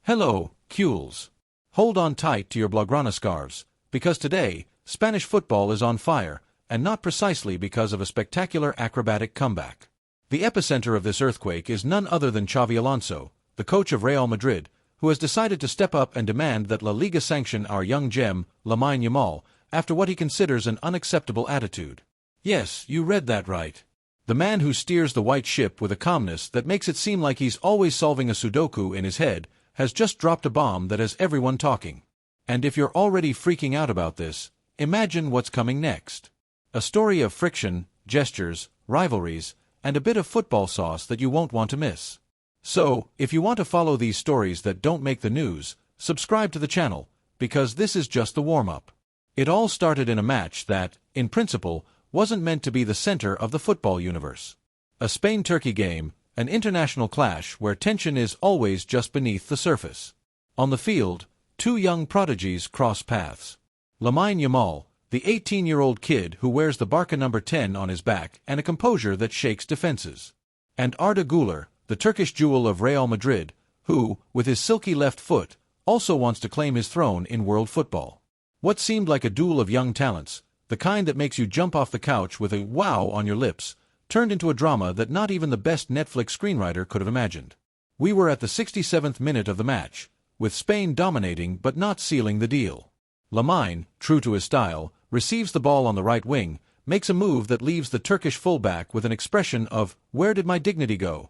Hello, Cules. Hold on tight to your Blaugrana scarves, because today, Spanish football is on fire, and not precisely because of a spectacular acrobatic comeback. The epicenter of this earthquake is none other than Xabi Alonso, the coach of Real Madrid, who has decided to step up and demand that Laliga sanction our young gem, Lamine Yamal, after what he considers an unacceptable attitude. Yes, you read that right. The man who steers the white ship with a calmness that makes it seem like he's always solving a Sudoku in his head, has just dropped a bomb that has everyone talking. And if you're already freaking out about this, imagine what's coming next. A story of friction, gestures, rivalries, and a bit of football sauce that you won't want to miss. So, if you want to follow these stories that don't make the news, subscribe to the channel, because this is just the warm-up. It all started in a match that, in principle, wasn't meant to be the center of the football universe. A Spain-Turkey game, an international clash where tension is always just beneath the surface. On the field, two young prodigies cross paths. Lamine Yamal, the 18-year-old kid who wears the Barça number 10 on his back and a composure that shakes defenses. And Arda Güler, the Turkish jewel of Real Madrid, who, with his silky left foot, also wants to claim his throne in world football. What seemed like a duel of young talents, the kind that makes you jump off the couch with a wow on your lips, turned into a drama that not even the best Netflix screenwriter could have imagined. We were at the 67th minute of the match, with Spain dominating but not sealing the deal. Lamine, true to his style, receives the ball on the right wing, makes a move that leaves the Turkish fullback with an expression of, "Where did my dignity go?"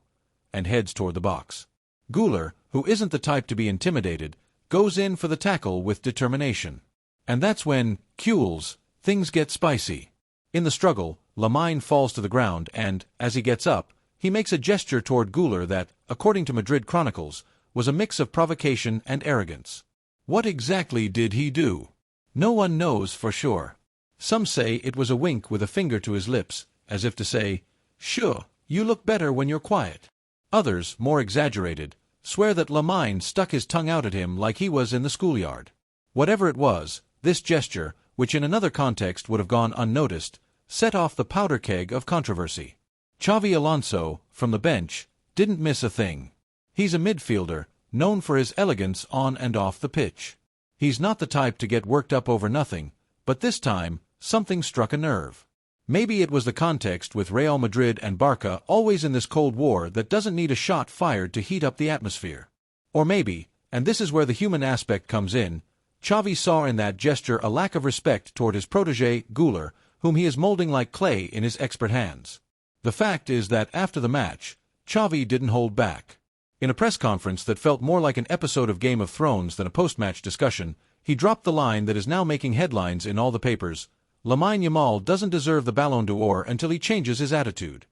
and heads toward the box. Güler, who isn't the type to be intimidated, goes in for the tackle with determination. And that's when, Cules, things get spicy. In the struggle, Lamine falls to the ground and, as he gets up, he makes a gesture toward Güler that, according to Madrid chronicles, was a mix of provocation and arrogance. What exactly did he do? No one knows for sure. Some say it was a wink with a finger to his lips, as if to say, "Sure, you look better when you're quiet." Others, more exaggerated, swear that Lamine stuck his tongue out at him like he was in the schoolyard. Whatever it was, this gesture, which in another context would have gone unnoticed, set off the powder keg of controversy. Xabi Alonso, from the bench, didn't miss a thing. He's a midfielder, known for his elegance on and off the pitch. He's not the type to get worked up over nothing, but this time, something struck a nerve. Maybe it was the context with Real Madrid and Barça always in this Cold War that doesn't need a shot fired to heat up the atmosphere. Or maybe, and this is where the human aspect comes in, Xavi saw in that gesture a lack of respect toward his protégé, Güler, whom he is molding like clay in his expert hands. The fact is that after the match, Xavi didn't hold back. In a press conference that felt more like an episode of Game of Thrones than a post-match discussion, he dropped the line that is now making headlines in all the papers: Lamine Yamal doesn't deserve the Ballon d'Or until he changes his attitude.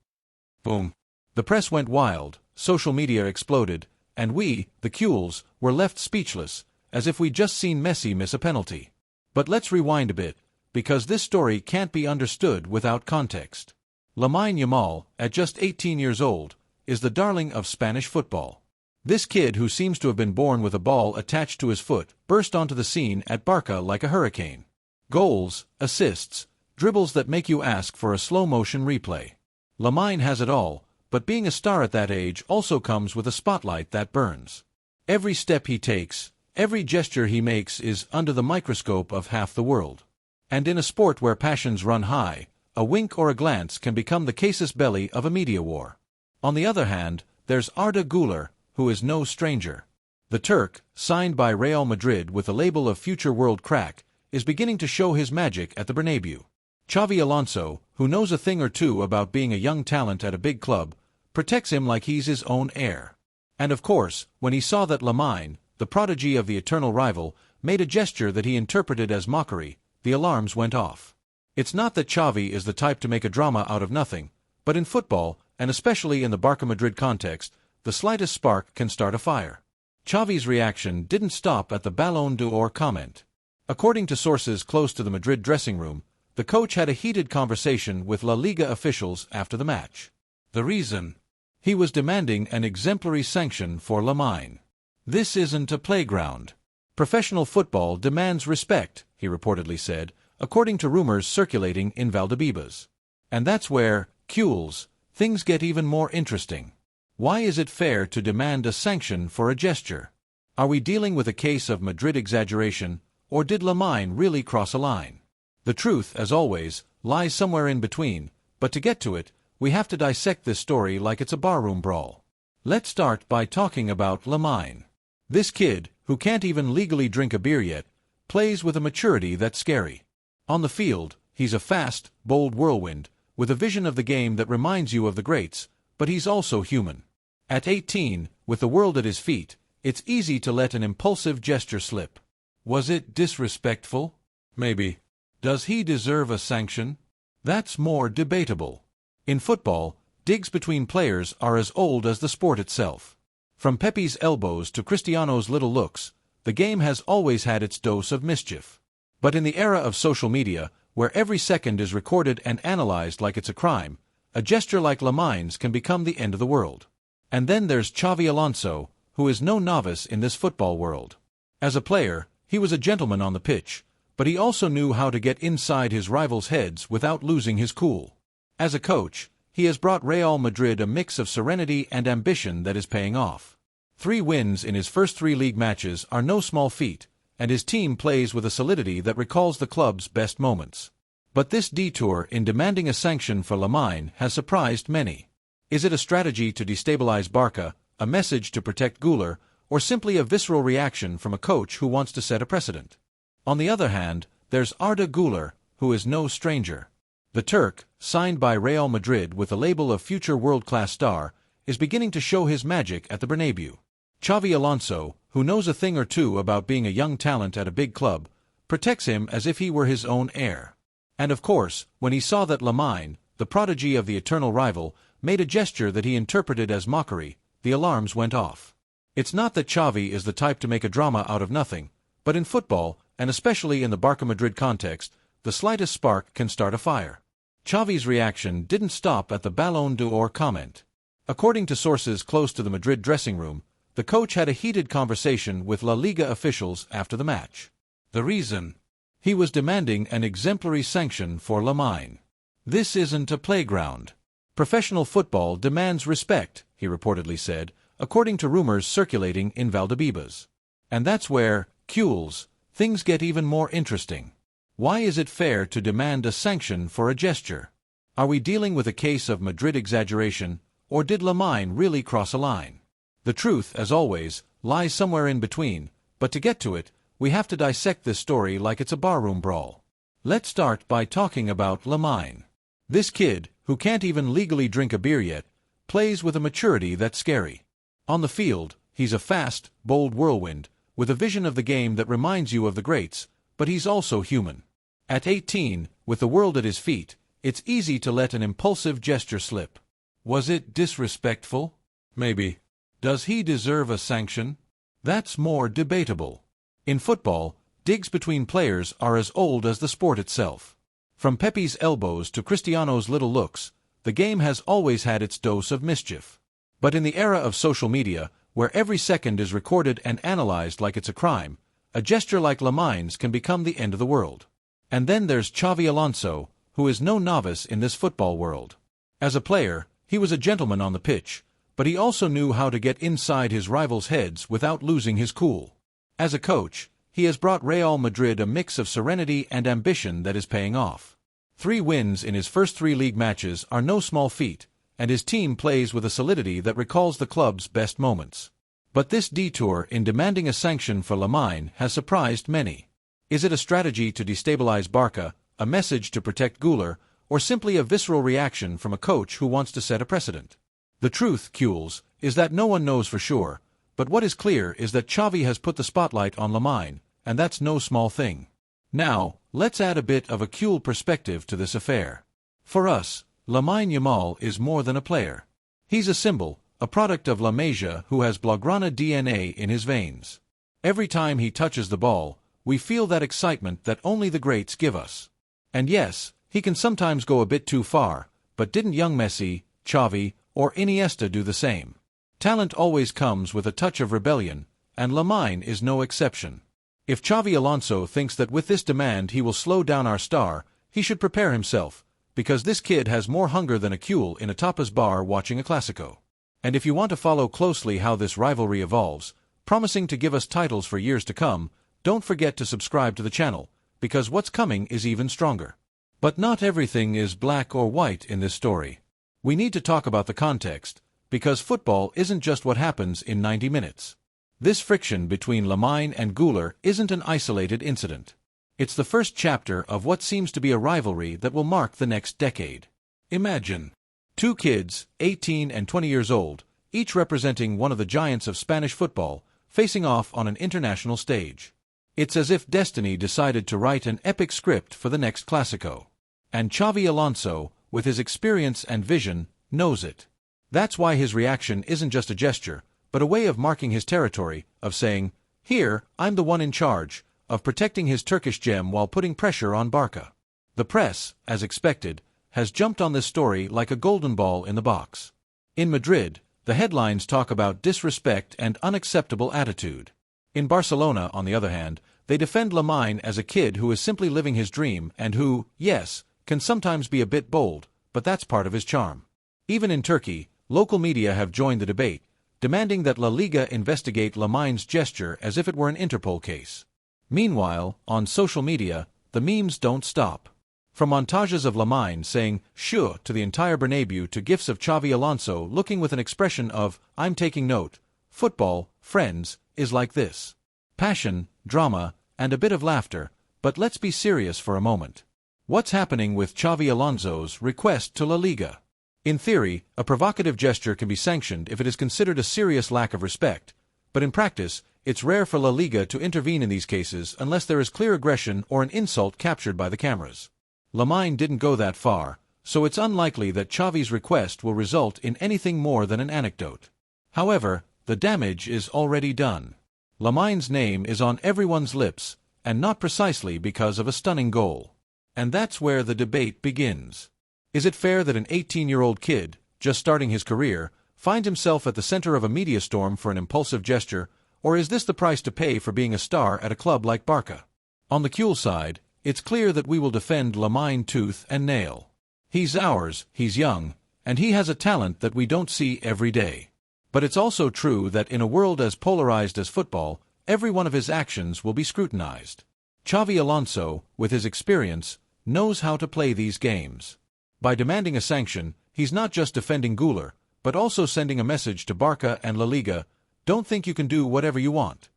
Boom. The press went wild, social media exploded, and we, the Cules, were left speechless, as if we'd just seen Messi miss a penalty. But let's rewind a bit, because this story can't be understood without context. Lamine Yamal, at just 18 years old, is the darling of Spanish football. This kid, who seems to have been born with a ball attached to his foot, burst onto the scene at Barça like a hurricane. Goals, assists, dribbles that make you ask for a slow-motion replay. Lamine has it all, but being a star at that age also comes with a spotlight that burns. Every step he takes, every gesture he makes is under the microscope of half the world. And in a sport where passions run high, a wink or a glance can become the casus belli of a media war. On the other hand, there's Arda Güler, who is no stranger. The Turk, signed by Real Madrid with the label of future world crack, is beginning to show his magic at the Bernabeu. Xabi Alonso, who knows a thing or two about being a young talent at a big club, protects him like he's his own heir. And of course, when he saw that Lamine, the prodigy of the eternal rival, made a gesture that he interpreted as mockery, the alarms went off. It's not that Xavi is the type to make a drama out of nothing, but in football, and especially in the Barça Madrid context, the slightest spark can start a fire. Xavi's reaction didn't stop at the Ballon d'Or comment. According to sources close to the Madrid dressing room, the coach had a heated conversation with La Liga officials after the match. The reason? He was demanding an exemplary sanction for Lamine. "This isn't a playground. Professional football demands respect," he reportedly said, according to rumors circulating in Valdebebas. And that's where, Cules, things get even more interesting. Why is it fair to demand a sanction for a gesture? Are we dealing with a case of Madrid exaggeration, or did Lamine really cross a line? The truth, as always, lies somewhere in between, but to get to it, we have to dissect this story like it's a barroom brawl. Let's start by talking about Lamine. This kid, who can't even legally drink a beer yet, plays with a maturity that's scary. On the field, he's a fast, bold whirlwind, with a vision of the game that reminds you of the greats, but he's also human. At 18, with the world at his feet, it's easy to let an impulsive gesture slip. Was it disrespectful? Maybe. Does he deserve a sanction? That's more debatable. In football, digs between players are as old as the sport itself. From Pepe's elbows to Cristiano's little looks, the game has always had its dose of mischief. But in the era of social media, where every second is recorded and analyzed like it's a crime, a gesture like Lamine's can become the end of the world. And then there's Xabi Alonso, who is no novice in this football world. As a player, he was a gentleman on the pitch, but he also knew how to get inside his rivals' heads without losing his cool. As a coach, he has brought Real Madrid a mix of serenity and ambition that is paying off. 3 wins in his first 3 league matches are no small feat, and his team plays with a solidity that recalls the club's best moments. But this detour in demanding a sanction for Lamine has surprised many. Is it a strategy to destabilize Barça, a message to protect Güler, or simply a visceral reaction from a coach who wants to set a precedent? On the other hand, there's Arda Güler, who is no stranger. The Turk, signed by Real Madrid with the label of future world-class star, is beginning to show his magic at the Bernabeu. Xabi Alonso, who knows a thing or two about being a young talent at a big club, protects him as if he were his own heir. And of course, when he saw that Lamine, the prodigy of the eternal rival, made a gesture that he interpreted as mockery, the alarms went off. It's not that Xavi is the type to make a drama out of nothing, but in football, and especially in the Barça Madrid context, the slightest spark can start a fire. Xavi's reaction didn't stop at the Ballon d'Or comment. According to sources close to the Madrid dressing room, the coach had a heated conversation with La Liga officials after the match. The reason? He was demanding an exemplary sanction for Lamine. This isn't a playground. Professional football demands respect, he reportedly said, according to rumors circulating in Valdebebas. And that's where, Cules, things get even more interesting. Why is it fair to demand a sanction for a gesture? Are we dealing with a case of Madrid exaggeration, or did Lamine really cross a line? The truth, as always, lies somewhere in between, but to get to it, we have to dissect this story like it's a barroom brawl. Let's start by talking about Lamine. This kid, who can't even legally drink a beer yet, plays with a maturity that's scary. On the field, he's a fast, bold whirlwind, with a vision of the game that reminds you of the greats, but he's also human. At 18, with the world at his feet, it's easy to let an impulsive gesture slip. Was it disrespectful? Maybe. Does he deserve a sanction? That's more debatable. In football, digs between players are as old as the sport itself. From Pepe's elbows to Cristiano's little looks, the game has always had its dose of mischief. But in the era of social media, where every second is recorded and analyzed like it's a crime, a gesture like Lamine's can become the end of the world. And then there's Xabi Alonso, who is no novice in this football world. As a player, he was a gentleman on the pitch, but he also knew how to get inside his rivals' heads without losing his cool. As a coach, he has brought Real Madrid a mix of serenity and ambition that is paying off. 3 wins in his first 3 league matches are no small feat, and his team plays with a solidity that recalls the club's best moments. But this detour in demanding a sanction for Lamine has surprised many. Is it a strategy to destabilize Barça, a message to protect Güler, or simply a visceral reaction from a coach who wants to set a precedent? The truth, Cules, is that no one knows for sure, but what is clear is that Xavi has put the spotlight on Lamine, and that's no small thing. Now, let's add a bit of a Cule perspective to this affair. For us, Lamine Yamal is more than a player. He's a symbol, a product of La Masia who has Blaugrana DNA in his veins. Every time he touches the ball, we feel that excitement that only the greats give us. And yes, he can sometimes go a bit too far, but didn't young Messi, Xavi, or Iniesta do the same? Talent always comes with a touch of rebellion, and Lamine is no exception. If Xabi Alonso thinks that with this demand he will slow down our star, he should prepare himself, because this kid has more hunger than a Cule in a tapas bar watching a Clásico. And if you want to follow closely how this rivalry evolves, promising to give us titles for years to come, don't forget to subscribe to the channel, because what's coming is even stronger. But not everything is black or white in this story. We need to talk about the context, because football isn't just what happens in 90 minutes. This friction between Lamine and Güler isn't an isolated incident. It's the first chapter of what seems to be a rivalry that will mark the next decade. Imagine two kids, 18 and 20 years old, each representing one of the giants of Spanish football, facing off on an international stage. It's as if destiny decided to write an epic script for the next Clásico. And Xabi Alonso, with his experience and vision, knows it. That's why his reaction isn't just a gesture, but a way of marking his territory, of saying, "Here, I'm the one in charge," of protecting his Turkish gem while putting pressure on Barça. The press, as expected, has jumped on this story like a golden ball in the box. In Madrid, the headlines talk about disrespect and unacceptable attitude. In Barcelona, on the other hand, they defend Lamine as a kid who is simply living his dream and who, yes, can sometimes be a bit bold, but that's part of his charm. Even in Turkey, local media have joined the debate, demanding that Laliga investigate Lamine's gesture as if it were an Interpol case. Meanwhile, on social media, the memes don't stop. From montages of Lamine saying "sure" to the entire Bernabeu to gifs of Xabi Alonso looking with an expression of "I'm taking note." Football, friends, is like this. Passion, drama, and a bit of laughter, but let's be serious for a moment. What's happening with Xabi Alonso's request to La Liga? In theory, a provocative gesture can be sanctioned if it is considered a serious lack of respect, but in practice, it's rare for La Liga to intervene in these cases unless there is clear aggression or an insult captured by the cameras. Lamine didn't go that far, so it's unlikely that Xavi's request will result in anything more than an anecdote. However, the damage is already done. Lamine's name is on everyone's lips, and not precisely because of a stunning goal. And that's where the debate begins. Is it fair that an 18-year-old kid, just starting his career, finds himself at the center of a media storm for an impulsive gesture, or is this the price to pay for being a star at a club like Barça? On the Accuses side, it's clear that we will defend Lamine tooth and nail. He's ours, he's young, and he has a talent that we don't see every day. But it's also true that in a world as polarized as football, every one of his actions will be scrutinized. Xabi Alonso, with his experience, knows how to play these games. By demanding a sanction, he's not just defending Güler, but also sending a message to Barça and La Liga, don't think you can do whatever you want.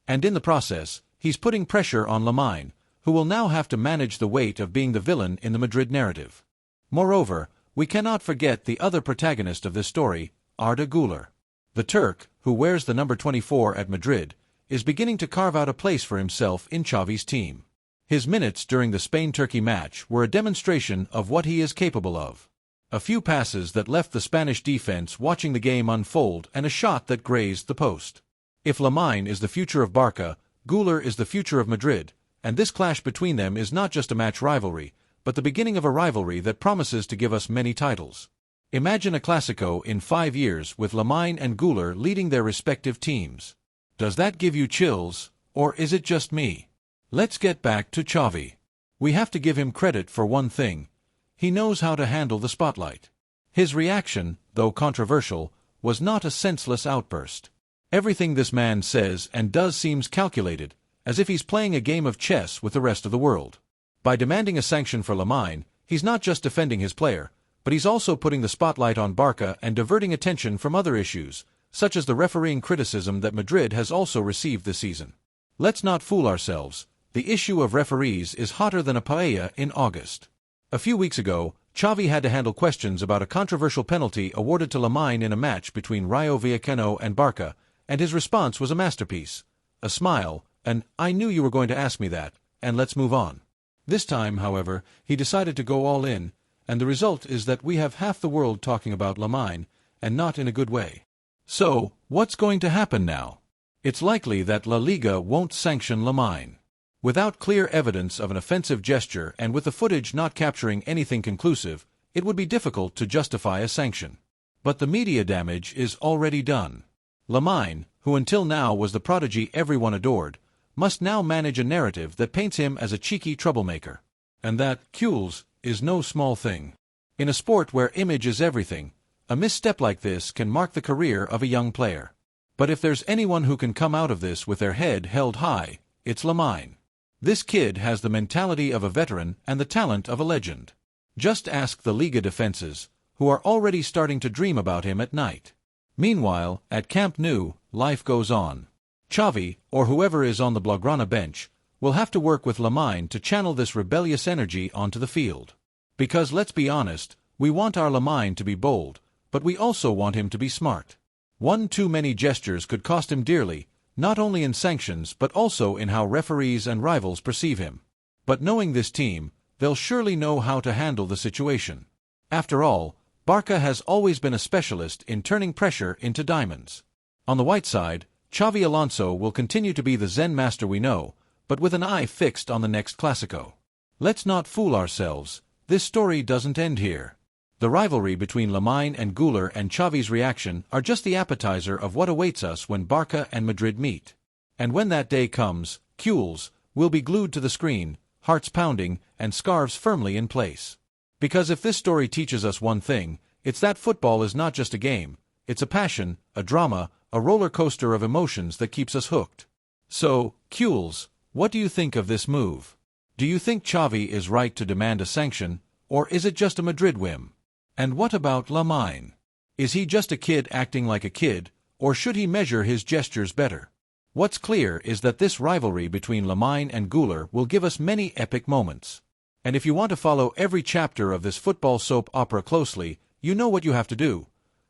And in the process, he's putting pressure on Lamine, who will now have to manage the weight of being the villain in the Madrid narrative. Moreover, we cannot forget the other protagonist of this story, Arda Güler. The Turk, who wears the number 24 at Madrid, is beginning to carve out a place for himself in Xavi's team. His minutes during the Spain-Turkey match were a demonstration of what he is capable of. A few passes that left the Spanish defense watching the game unfold and a shot that grazed the post. If Lamine is the future of Barça, Güler is the future of Madrid, and this clash between them is not just a match rivalry, but the beginning of a rivalry that promises to give us many titles. Imagine a Clásico in 5 years with Lamine and Güler leading their respective teams. Does that give you chills, or is it just me? Let's get back to Xavi. We have to give him credit for one thing. He knows how to handle the spotlight. His reaction, though controversial, was not a senseless outburst. Everything this man says and does seems calculated, as if he's playing a game of chess with the rest of the world. By demanding a sanction for Lamine, he's not just defending his player, but he's also putting the spotlight on Barça and diverting attention from other issues, such as the refereeing criticism that Madrid has also received this season. Let's not fool ourselves. The issue of referees is hotter than a paella in August. A few weeks ago, Xavi had to handle questions about a controversial penalty awarded to Lamine in a match between Rayo Vallecano and Barça, and his response was a masterpiece. A smile, an "I knew you were going to ask me that, and let's move on." This time, however, he decided to go all in, and the result is that we have half the world talking about Lamine, and not in a good way. So, what's going to happen now? It's likely that La Liga won't sanction Lamine. Without clear evidence of an offensive gesture and with the footage not capturing anything conclusive, it would be difficult to justify a sanction. But the media damage is already done. Lamine, who until now was the prodigy everyone adored, must now manage a narrative that paints him as a cheeky troublemaker. And that, Accuses, is no small thing. In a sport where image is everything, a misstep like this can mark the career of a young player. But if there's anyone who can come out of this with their head held high, it's Lamine. This kid has the mentality of a veteran and the talent of a legend. Just ask the Liga defenses, who are already starting to dream about him at night. Meanwhile, at Camp Nou, life goes on. Xavi, or whoever is on the Blaugrana bench, will have to work with Lamine to channel this rebellious energy onto the field. Because let's be honest, we want our Lamine to be bold, but we also want him to be smart. One too many gestures could cost him dearly, not only in sanctions but also in how referees and rivals perceive him. But knowing this team, they'll surely know how to handle the situation. After all, Barça has always been a specialist in turning pressure into diamonds. On the white side, Xabi Alonso will continue to be the Zen master we know, but with an eye fixed on the next Clásico. Let's not fool ourselves, this story doesn't end here. The rivalry between Lamine and Güler and Xavi's reaction are just the appetizer of what awaits us when Barça and Madrid meet. And when that day comes, Accuses will be glued to the screen, hearts pounding and scarves firmly in place. Because if this story teaches us one thing, it's that football is not just a game, it's a passion, a drama, a roller coaster of emotions that keeps us hooked. So, Accuses, what do you think of this move? Do you think Xavi is right to demand a sanction, or is it just a Madrid whim? And what about Lamine? Is he just a kid acting like a kid, or should he measure his gestures better? What's clear is that this rivalry between Lamine and Güler will give us many epic moments. And if you want to follow every chapter of this football soap opera closely, you know what you have to do.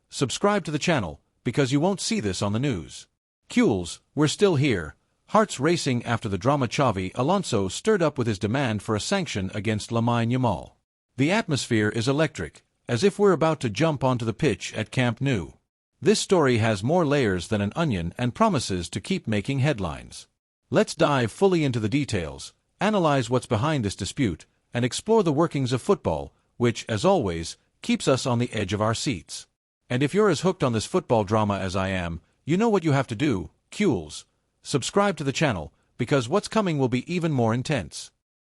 Subscribe to the channel, because you won't see this on the news. Accuses, we're still here, hearts racing after the drama. Xabi Alonso stirred up with his demand for a sanction against Lamine Yamal. The atmosphere is electric, as if we're about to jump onto the pitch at Camp Nou. This story has more layers than an onion and promises to keep making headlines. Let's dive fully into the details, analyze what's behind this dispute, and explore the workings of football, which, as always, keeps us on the edge of our seats. And if you're as hooked on this football drama as I am, you know what you have to do, Accuses. Subscribe to the channel, because what's coming will be even more intense.